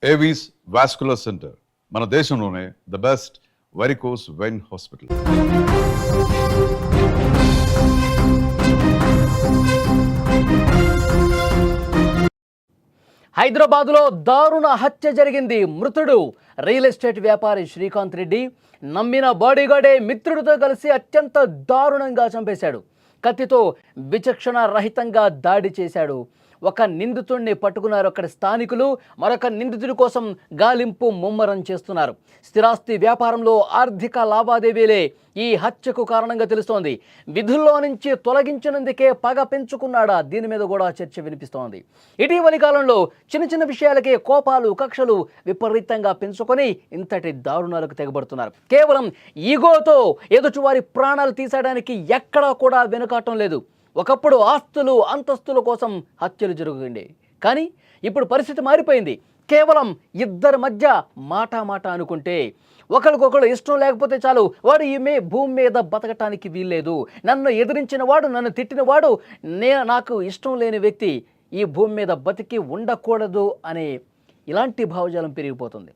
Avis vascular centre మన దేశంలోనే the best varicose vein hospital. హైదరాబాద్లో దారుణ హత్య జరిగింది. మృతుడు రియల్ ఎస్టేట్ వ్యాపారి శ్రీకాంత్ రెడ్డి. నమ్మిన బాడీగార్డే మిత్రుడితో కలిసి అత్యంత దారుణంగా చంపేశాడు. కత్తితో విచక్షణ రహితంగా దాడి చేశాడు. ఒక నిందితుడిని పట్టుకున్నారు అక్కడ స్థానికులు. మరొక నిందితుడి కోసం గాలింపు ముమ్మరం చేస్తున్నారు. స్థిరాస్తి వ్యాపారంలో ఆర్థిక లావాదేవీలే ఈ హత్యకు కారణంగా తెలుస్తోంది. విధుల్లో నుంచి తొలగించినందుకే పగ పెంచుకున్నాడా? దీని మీద కూడా చర్చ వినిపిస్తోంది. ఇటీవలి కాలంలో చిన్న చిన్న విషయాలకే కోపాలు కక్షలు విపరీతంగా పెంచుకొని ఇంతటి దారుణాలకు తెగబడుతున్నారు. కేవలం ఈగోతో ఎదుటివారి ప్రాణాలు తీసేయడానికి ఎక్కడా కూడా వెనుకాటం లేదు. ఒకప్పుడు ఆస్తులు అంతస్తుల కోసం హత్యలు జరుగుతుండే, కానీ ఇప్పుడు పరిస్థితి మారిపోయింది. కేవలం ఇద్దరి మధ్య మాట అనుకుంటే, ఒకరికొకరు ఇష్టం లేకపోతే చాలు, వాడు ఈమె భూమి మీద బతకటానికి వీల్లేదు, నన్ను ఎదిరించిన వాడు, నన్ను తిట్టిన వాడు నాకు ఇష్టం లేని వ్యక్తి ఈ భూమి మీద బతికి ఉండకూడదు అనే ఇలాంటి భావజాలం పెరిగిపోతుంది.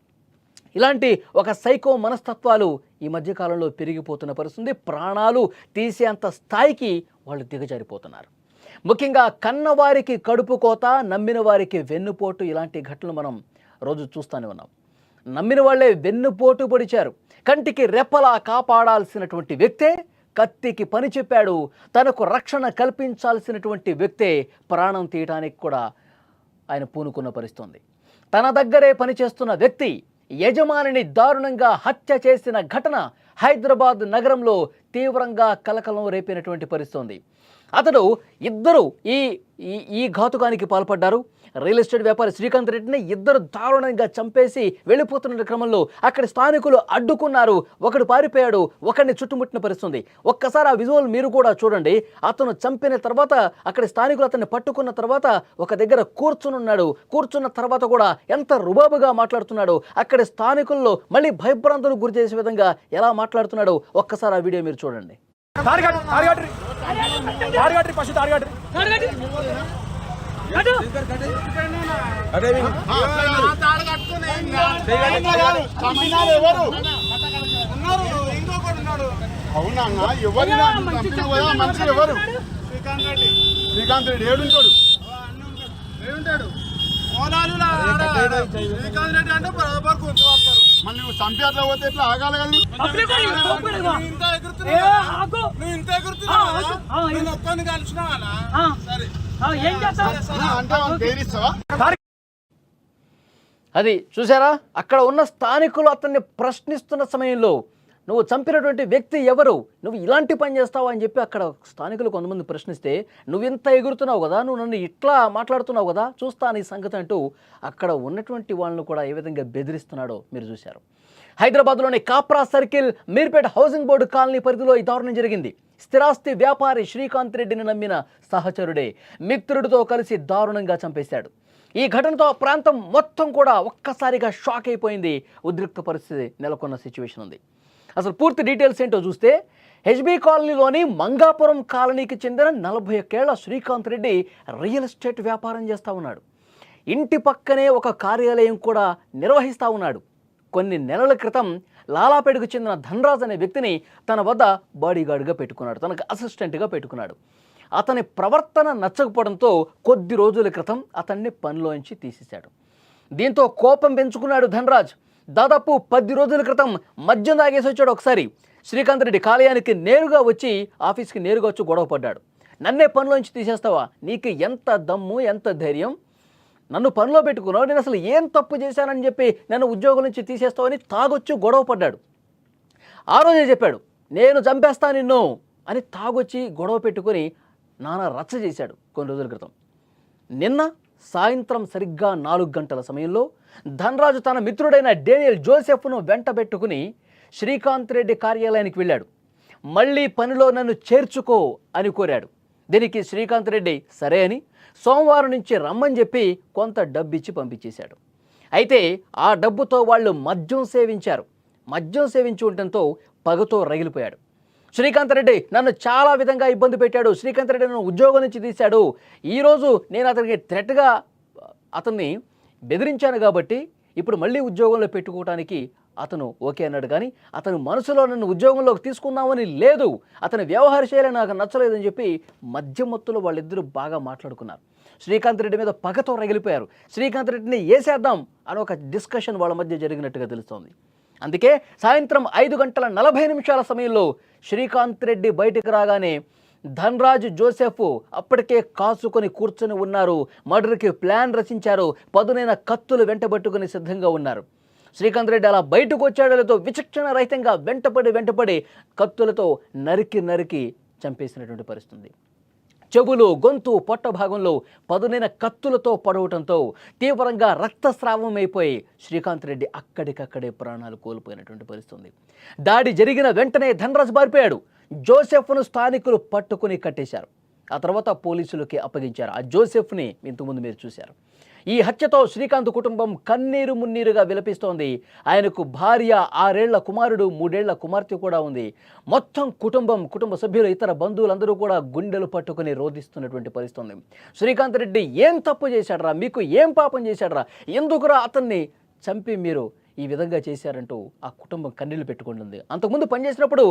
ఇలాంటి ఒక సైకో మనస్తత్వాలు ఈ మధ్యకాలంలో పెరిగిపోతున్న పరిస్థితి. ప్రాణాలు తీసేంత స్థాయికి వాళ్ళు దిగజారిపోతున్నారు. ముఖ్యంగా కన్నవారికి కడుపు కోత, నమ్మిన వారికి వెన్నుపోటు, ఇలాంటి ఘటనలు మనం రోజు చూస్తూనే ఉన్నాం. నమ్మిన వాళ్ళే వెన్నుపోటు పొడిచారు. కంటికి రెప్పలా కాపాడాల్సినటువంటి వ్యక్తే కత్తికి పని చెప్పాడు. తనకు రక్షణ కల్పించాల్సినటువంటి వ్యక్తే ప్రాణం తీయటానికి కూడా ఆయన పూనుకున్న పరిస్థితుంది. తన దగ్గరే పనిచేస్తున్న వ్యక్తి యజమానిని దారుణంగా హత్య చేసిన ఘటన హైదరాబాద్ నగరంలో తీవ్రంగా కలకలం రేపినటువంటి పరిస్థితి. అతడు ఇద్దరు ఈ ఘాతుకానికి పాల్పడ్డారు. రియల్ ఎస్టేట్ వ్యాపారి శ్రీకాంత్ రెడ్డిని ఇద్దరు దారుణంగా చంపేసి వెళ్ళిపోతున్న క్రమంలో అక్కడ స్థానికులు అడ్డుకున్నారు. ఒకడు పారిపోయాడు, ఒకడిని చుట్టుముట్టిన పరిస్థితి. ఒక్కసారి ఆ విజువల్ మీరు కూడా చూడండి. అతను చంపిన తర్వాత అక్కడ స్థానికులు అతన్ని పట్టుకున్న తర్వాత ఒక దగ్గర కూర్చునున్నాడు. కూర్చున్న తర్వాత కూడా ఎంత రుబాబుగా మాట్లాడుతున్నాడు. అక్కడ స్థానికుల్లో మళ్ళీ భయభ్రాంతులకు గురి చేసే విధంగా ఎలా మాట్లాడుతున్నాడు ఒక్కసారి ఆ వీడియో మీరు చూడండి. అవునా ఎవరు మనిషి ఎవరు? శ్రీకాంత్ రెడ్డి ఏడుంటాడు. శ్రీకాంత్ రెడ్డి అంటే మళ్ళీ నువ్వు చంపి అట్లా పోతే ఎట్లా ఆగాలి కదా? అది చూసారా? అక్కడ ఉన్న స్థానికులు అతన్ని ప్రశ్నిస్తున్న సమయంలో నువ్వు చంపినటువంటి వ్యక్తి ఎవరు, నువ్వు ఇలాంటి పని చేస్తావు అని చెప్పి అక్కడ స్థానికులు కొంతమంది ప్రశ్నిస్తే, నువ్వు ఇంత ఎగురుతున్నావు కదా, నువ్వు నన్ను ఇట్లా మాట్లాడుతున్నావు కదా, చూస్తా నీ సంగతి అంటూ అక్కడ ఉన్నటువంటి వాళ్ళను కూడా ఏ విధంగా బెదిరిస్తున్నాడో మీరు చూశారు. హైదరాబాద్లోని Kapra circle Meerpet housing board colony పరిధిలో ఈ దారుణం జరిగింది. స్థిరాస్తి వ్యాపారి శ్రీకాంత్ రెడ్డిని నమ్మిన సహచరుడే మిత్రుడితో కలిసి దారుణంగా చంపేశాడు. ఈ ఘటనతో ఆ ప్రాంతం మొత్తం కూడా ఒక్కసారిగా షాక్ అయిపోయింది. ఉద్రిక్త పరిస్థితి నెలకొన్న సిచ్యువేషన్ ఉంది. అసలు పూర్తి డీటెయిల్స్ ఏంటో చూస్తే, హెచ్బీ కాలనీలోని మంగాపురం కాలనీకి చెందిన 41 ఏళ్ల శ్రీకాంత్ రెడ్డి రియల్ ఎస్టేట్ వ్యాపారం చేస్తూ ఉన్నాడు. ఇంటి పక్కనే ఒక కార్యాలయం కూడా నిర్వహిస్తూ ఉన్నాడు. కొన్ని నెలల క్రితం లాలాపేటకు చెందిన ధనరాజ్ అనే వ్యక్తిని తన వద్ద బాడీగార్డ్గా పెట్టుకున్నాడు, తనకు అసిస్టెంట్గా పెట్టుకున్నాడు. అతని ప్రవర్తన నచ్చకపోవడంతో కొద్ది రోజుల క్రితం అతన్ని పనిలోంచి తీసేశాడు. దీంతో కోపం పెంచుకున్నాడు ధనరాజ్. దాదాపు 10 రోజుల క్రితం మద్యం తాగేసి వచ్చాడు. ఒకసారి శ్రీకాంత్ రెడ్డి ఆఫీస్కి నేరుగా వచ్చి గొడవ పడ్డాడు. నన్నే పనిలోంచి తీసేస్తావా? నీకు ఎంత దమ్ము, ఎంత ధైర్యం? నన్ను పనిలో పెట్టుకున్నావు, నేను అసలు ఏం తప్పు చేశానని చెప్పి నన్ను ఉద్యోగం నుంచి తీసేస్తావని తాగొచ్చి గొడవ పడ్డాడు. ఆ రోజే చెప్పాడు, నేను చంపేస్తా నిన్ను అని తాగొచ్చి గొడవ పెట్టుకొని నానా రచ్చ చేశాడు కొన్ని రోజుల క్రితం. నిన్న సాయంత్రం సరిగ్గా 4 గంటల సమయంలో ధనరాజు తన మిత్రుడైన డేనియల్ జోసెఫ్ను వెంట పెట్టుకుని శ్రీకాంత్ రెడ్డి కార్యాలయానికి వెళ్ళాడు. మళ్ళీ పనిలో నన్ను చేర్చుకో అని కోరాడు. దీనికి శ్రీకాంత్ రెడ్డి సరే అని సోమవారం నుంచి రమ్మని చెప్పి కొంత డబ్బిచ్చి పంపించేశాడు. అయితే ఆ డబ్బుతో వాళ్ళు మద్యం సేవించి ఉండటంతో పగతో రగిలిపోయాడు. శ్రీకాంత్ రెడ్డి నన్ను చాలా విధంగా ఇబ్బంది పెట్టాడు, శ్రీకాంత్ రెడ్డి నన్ను ఉద్యోగం నుంచి తీశాడు, ఈరోజు నేను అతనికి థ్రెట్గా అతన్ని బెదిరించాను కాబట్టి ఇప్పుడు మళ్ళీ ఉద్యోగంలో పెట్టుకోవడానికి అతను ఓకే అన్నాడు, కానీ అతను మనసులో నన్ను ఉద్యోగంలోకి తీసుకుందామని లేదు, అతని వ్యవహార శైలి నాకు నచ్చలేదని చెప్పి మధ్య మత్తులో వాళ్ళిద్దరూ బాగా మాట్లాడుకున్నారు. శ్రీకాంత్ రెడ్డి మీద పగతో రగిలిపోయారు. శ్రీకాంత్ రెడ్డిని వేసేద్దాం అని ఒక డిస్కషన్ వాళ్ళ మధ్య జరిగినట్టుగా తెలుస్తోంది. అందుకే సాయంత్రం 5:40 సమయంలో శ్రీకాంత్ రెడ్డి బయటకు రాగానే ధనరాజ్ జోసెఫ్ అప్పటికే కాసుకొని కూర్చొని ఉన్నారు. మర్డర్కి ప్లాన్ రచించారు. పదునైన కత్తులు వెంటబట్టుకుని సిద్ధంగా ఉన్నారు. శ్రీకాంత్ రెడ్డి అలా బయటకు వచ్చాడో లేదో విచక్షణ రహితంగా వెంటపడి కత్తులతో నరికి చంపేసినటువంటి పరిస్థితి. చెవులు, గొంతు, పొట్ట భాగంలో పదునైన కత్తులతో పడవటంతో తీవ్రంగా రక్తస్రావం అయిపోయి శ్రీకాంత్ రెడ్డి అక్కడికక్కడే ప్రాణాలు కోల్పోయినటువంటి పరిస్థితి. దాడి జరిగిన వెంటనే ధనరాజ్ పారిపోయాడు. జోసెఫ్ను స్థానికులు పట్టుకుని కట్టేశారు. ఆ తర్వాత పోలీసులకి అప్పగించారు. ఆ జోసెఫ్ని ఇంతకుముందు మీరు చూశారు. ఈ హత్యతో శ్రీకాంత్ కుటుంబం కన్నీరు మున్నీరుగా విలపిస్తోంది. ఆయనకు భార్య, 6 ఏళ్ల కుమారుడు, 3 ఏళ్ల కుమార్తె కూడా ఉంది. మొత్తం కుటుంబ సభ్యులు, ఇతర బంధువులందరూ కూడా గుండెలు పట్టుకుని రోధిస్తున్నటువంటి పరిస్థితి. శ్రీకాంత్ రెడ్డి ఏం తప్పు చేశాడరా, మీకు ఏం పాపం చేశాడరా, ఎందుకురా అతన్ని చంపి మీరు ఈ విధంగా చేశారంటూ ఆ కుటుంబం కన్నీళ్లు పెట్టుకుంటుంది. అంతకుముందు పనిచేసినప్పుడు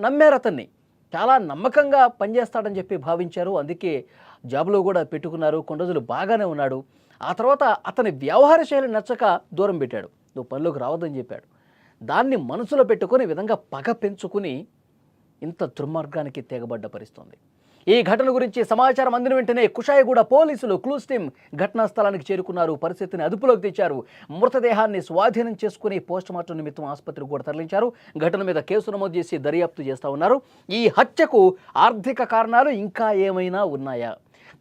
నమ్మారు అతన్ని, చాలా నమ్మకంగా పనిచేస్తాడని చెప్పి భావించారు. అందుకే జాబ్లో కూడా పెట్టుకున్నారు. కొన్ని రోజులు బాగానే ఉన్నాడు. ఆ తర్వాత అతని వ్యవహార శైలి నచ్చక దూరం పెట్టాడు. నువ్వు పనిలోకి రావద్దని చెప్పాడు. దాన్ని మనసులో పెట్టుకుని విధంగా పగ పెంచుకుని ఇంత దుర్మార్గానికి తెగబడ్డ పరిస్థితుంది. ఈ ఘటన గురించి సమాచారం అందిన వెంటనే కుషాయిగూడ పోలీసులు క్లూస్ టీం ఘటనా స్థలానికి చేరుకున్నారు. పరిస్థితిని అదుపులోకి తెచ్చారు. మృతదేహాన్ని స్వాధీనం చేసుకుని పోస్టుమార్టం నిమిత్తం ఆసుపత్రికి కూడా తరలించారు. ఘటన మీద కేసు నమోదు చేసి దర్యాప్తు చేస్తూ ఉన్నారు. ఈ హత్యకు ఆర్థిక కారణాలు ఇంకా ఏమైనా ఉన్నాయా,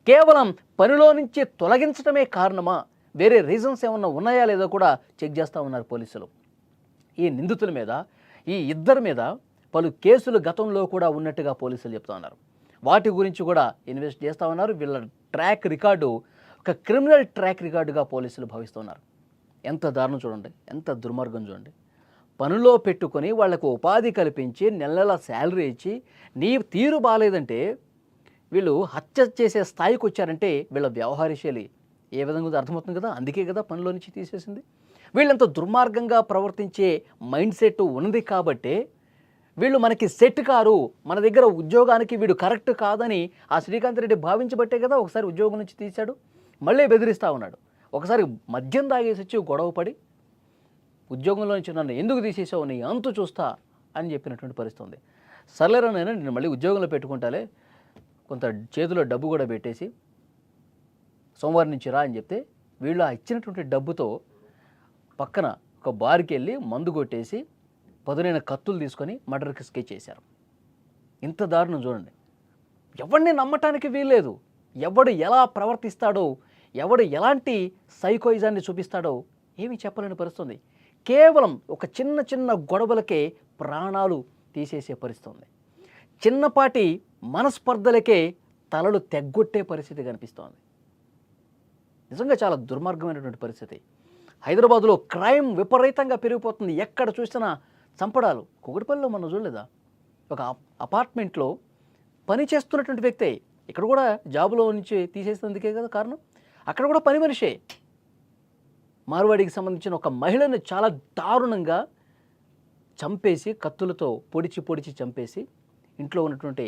కేవలం పనిలో నుంచి తొలగించడమే కారణమా, వేరే రీజన్స్ ఏమన్నా ఉన్నాయా లేదో కూడా చెక్ చేస్తూ ఉన్నారు పోలీసులు. ఈ నిందితుల మీద, ఈ ఇద్దరి మీద పలు కేసులు గతంలో కూడా ఉన్నట్టుగా పోలీసులు చెప్తా ఉన్నారు. వాటి గురించి కూడా ఇన్వెస్ట్ చేస్తూ ఉన్నారు. వీళ్ళ ట్రాక్ రికార్డు ఒక క్రిమినల్ ట్రాక్ రికార్డుగా పోలీసులు భావిస్తున్నారు. ఎంత దారుణం చూడండి, ఎంత దుర్మార్గం చూడండి. పనిలో పెట్టుకొని వాళ్లకు ఉపాధి కల్పించి నెల శాలరీ ఇచ్చి నీ తీరు బాగాలేదంటే వీళ్ళు హత్య చేసే స్థాయికి వచ్చారంటే వీళ్ళ వ్యవహార శైలి ఏ విధంగా ఉందో అర్థమవుతుంది కదా. అందుకే కదా పనిలో నుంచి తీసేసింది. వీళ్ళంత దుర్మార్గంగా ప్రవర్తించే మైండ్ సెట్ ఉన్నది కాబట్టే వీళ్ళు మనకి సెట్ కారు, మన దగ్గర ఉద్యోగానికి వీడు కరెక్ట్ కాదని ఆ శ్రీకాంత్ రెడ్డి భావించబట్టే కదా ఒకసారి ఉద్యోగం నుంచి తీశాడు. మళ్ళీ బెదిరిస్తూ ఉన్నాడు. ఒకసారి మద్యం తాగేసి వచ్చి గొడవపడి ఉద్యోగంలో నుంచి నన్ను ఎందుకు తీసేసావు, నీ అంతు చూస్తా అని చెప్పినటువంటి పరిస్థితి ఉంది. సర్లేరా నేను మళ్ళీ ఉద్యోగంలో పెట్టుకుంటాలే, కొంత చేతిలో డబ్బు కూడా పెట్టేసి సోమవారం నుంచి రా అని చెప్తే వీళ్ళు ఆ ఇచ్చినటువంటి డబ్బుతో పక్కన ఒక బార్కి వెళ్ళి మందు కొట్టేసి పదునైన కత్తులు తీసుకొని మర్డర్కి స్కెచ్ చేశారు. ఇంత దారుణం చూడండి. ఎవరిని నమ్మటానికి వీల్లేదు. ఎవడు ఎలా ప్రవర్తిస్తాడో, ఎవడు ఎలాంటి సైకోయిజాన్ని చూపిస్తాడో ఏమీ చెప్పలేని పరిస్థితుంది. కేవలం ఒక చిన్న గొడవలకే ప్రాణాలు తీసేసే పరిస్థితుంది. చిన్నపాటి మనస్పర్ధలకే తలలు తెగ్గొట్టే పరిస్థితి కనిపిస్తోంది. నిజంగా చాలా దుర్మార్గమైనటువంటి పరిస్థితి. హైదరాబాద్లో క్రైమ్ విపరీతంగా పెరిగిపోతుంది. ఎక్కడ చూసినా చంపడాలు. కూకట్పల్లిలో మనం చూడలేదా, ఒక అపార్ట్మెంట్లో పని చేస్తున్నటువంటి వ్యక్తే, ఇక్కడ కూడా జాబులో నుంచి తీసేసినందుకే కదా కారణం. అక్కడ కూడా పని మనిషే మార్వాడికి సంబంధించిన ఒక మహిళను చాలా దారుణంగా చంపేసి కత్తులతో పొడిచి చంపేసి ఇంట్లో ఉన్నటువంటి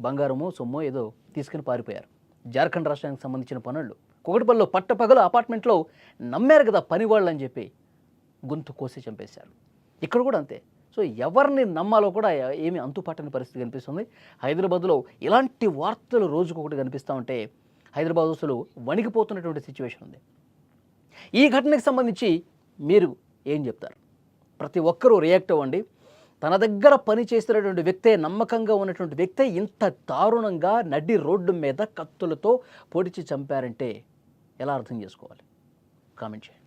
బంగారమో సొమ్మో ఏదో తీసుకుని పారిపోయారు. జార్ఖండ్ రాష్ట్రానికి సంబంధించిన పనులు కూకట్పల్లిలో పట్టపగలు అపార్ట్మెంట్లో నమ్మారు కదా పని వాళ్ళు అని చెప్పి గొంతు కోసి చంపేశారు. ఇక్కడ కూడా అంతే. సో ఎవరిని నమ్మాలో కూడా ఏమీ అంతుపట్టని పరిస్థితి కనిపిస్తుంది. హైదరాబాద్లో ఇలాంటి వార్తలు రోజుకొకటి కనిపిస్తూ ఉంటే హైదరాబాద్ అసలు వణికిపోతున్నటువంటి సిచ్యువేషన్ ఉంది. ఈ ఘటనకు సంబంధించి మీరు ఏం చెప్తారు? ప్రతి ఒక్కరూ రియాక్ట్ అవ్వండి. తన దగ్గర పని చేస్తున్నటువంటి వ్యక్తే, నమ్మకంగా ఉన్నటువంటి వ్యక్తే ఇంత దారుణంగా నడి రోడ్డు మీద కత్తులతో పొడిచి చంపారంటే ఎలా అర్థం చేసుకోవాలి? కామెంట్ చేయండి.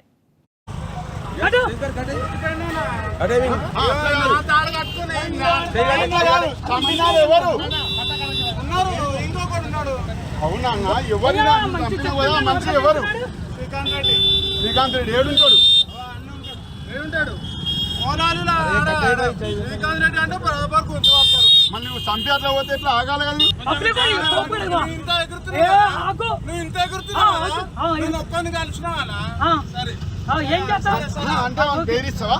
అవునా ఎవరు? శ్రీకాంత్ రెడ్డి ఏడుంటాడు? శ్రీకాంత్ రెడ్డి అంటే బరాబర్ గుర్తుపడతారు. మళ్ళీ నువ్వు చంపి అట్లా పోతే ఎట్లా ఆగాలి కదా? నువ్వు ఇంత ఎగురుతున్నావు, నేను ఒక్కడిని కలిసినా ఏం చేస్తావు అంటే బెదిరిస్తావా